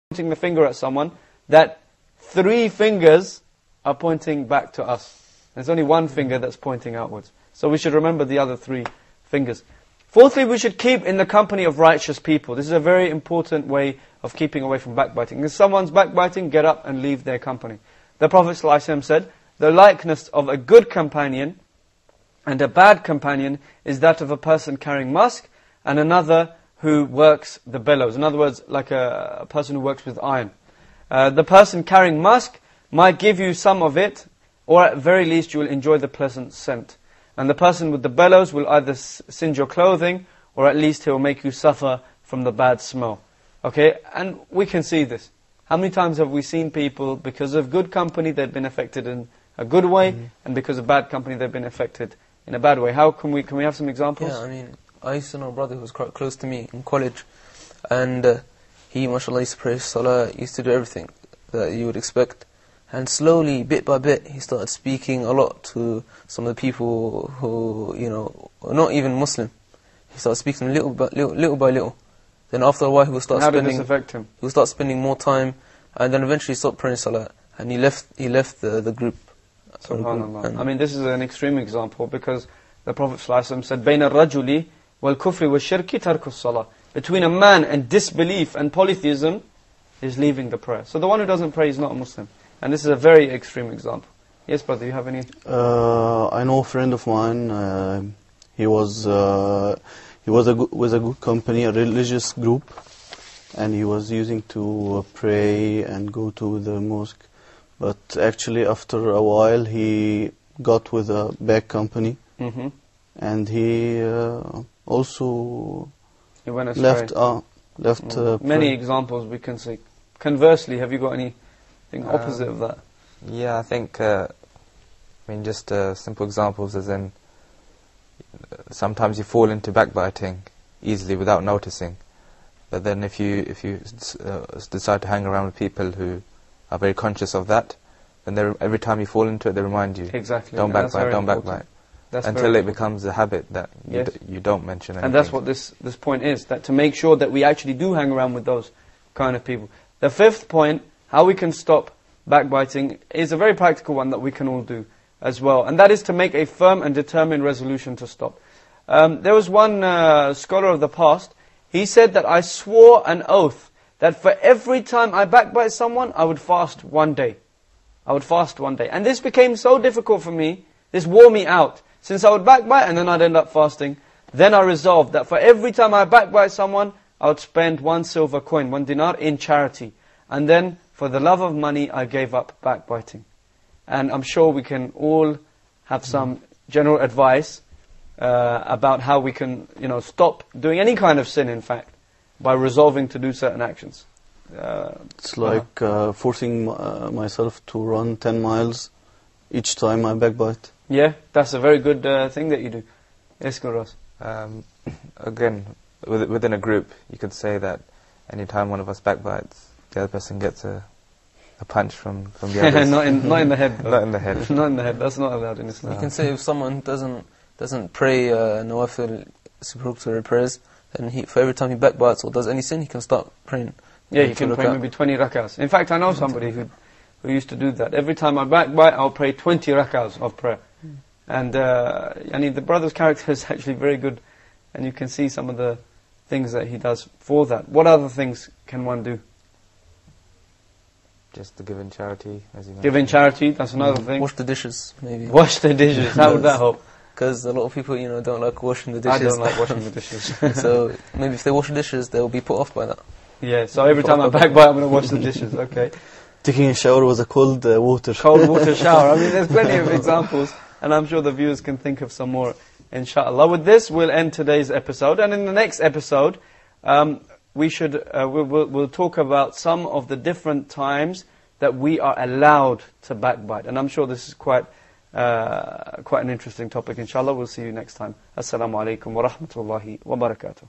pointing the finger at someone, that 3 fingers are pointing back to us. There's only 1 finger that's pointing outwards. So we should remember the other 3 fingers. Fourthly, we should keep in the company of righteous people. This is a very important way of keeping away from backbiting. If someone's backbiting, get up and leave their company. The Prophet ﷺ said, the likeness of a good companion and a bad companion is that of a person carrying musk and another who works the bellows. In other words, like a person who works with iron. The person carrying musk might give you some of it, or at very least you will enjoy the pleasant scent. And the person with the bellows will either singe your clothing, or at least he will make you suffer from the bad smell. Okay, and we can see this. How many times have we seen people, because of good company, they've been affected in a good way, and because of bad company, they've been affected in a bad way? How can we have some examples? Yeah, I mean, I used to know a brother who was quite close to me in college, and he, mashallah, used to pray salah, used to do everything that you would expect. And slowly, bit by bit, he started speaking a lot to some of the people who, you know, are not even Muslim. He started speaking little by little. Then after a while, he would start How did this affect him? He would start spending more time, and then eventually he stopped praying salah, and he left the group. SubhanAllah. I mean, this is an extreme example, because the Prophet ﷺ said, بَيْنَ الرَّجُلِ وَالْكُفْرِ وَالشِّرْكِ تَرْكُ الصَّلَاةِ. Between a man and disbelief and polytheism is leaving the prayer. So the one who doesn't pray is not a Muslim. And this is a very extreme example. Yes, brother, you have any? I know a friend of mine. He was with a good company, a religious group, and he was using to pray and go to the mosque. But actually, after a while, he got with a bad company, and he also he went astray. left. Many examples we can see. Conversely, have you got anything opposite of that? Yeah, I think, just simple examples as in, sometimes you fall into backbiting easily without noticing. But then if you decide to hang around with people who are very conscious of that, then every time you fall into it, they remind you, exactly, don't backbite, don't backbite. Until it becomes a habit that you don't mention anything. And that's what this point is, that to make sure that we actually do hang around with those kind of people. The 5th point, how we can stop backbiting, is a very practical one that we can all do as well. And that is to make a firm and determined resolution to stop. There was one scholar of the past, he said that I swore an oath that for every time I backbite someone, I would fast 1 day. I would fast 1 day. And this became so difficult for me, this wore me out. Since I would backbite and then I'd end up fasting, then I resolved that for every time I backbite someone, I would spend 1 silver coin, 1 dinar in charity. And then, for the love of money, I gave up backbiting. And I'm sure we can all have some general advice about how we can, stop doing any kind of sin, in fact, by resolving to do certain actions. It's like forcing myself to run 10 miles each time I backbite. Yeah, that's a very good thing that you do. Yes, Gurras. Again, within a group, you could say that any time one of us backbites, the other person gets a punch from the other. not in the head. Not in the head. Not in the head. That's not allowed in Islam. You can say if someone doesn't pray nawafil supererogatory prayers, then for every time he backbites or does any sin, he can start praying. Yeah, he can pray maybe 20 rakahs. In fact, I know somebody who used to do that. Every time I backbite, I'll pray 20 rakahs of prayer. And the brother's character is actually very good, and you can see some of the things that he does for that. What other things can one do? Just to give in charity, as you know. Give in charity, that's another thing. Wash the dishes, maybe. Wash the dishes, how would that help? Because a lot of people, don't like washing the dishes. I don't like washing the dishes. So maybe if they wash the dishes, they'll be put off by that. Yeah, so every time I backbite, I'm going to wash the dishes, okay. Taking a shower with a cold water. Cold water shower. I mean, there's plenty of examples, and I'm sure the viewers can think of some more, inshallah. With this, we'll end today's episode, and in the next episode, we'll talk about some of the different times that we are allowed to backbite. And I'm sure this is quite an interesting topic, inshallah. We'll see you next time. Assalamu alaikum wa rahmatullahi wa barakatuh.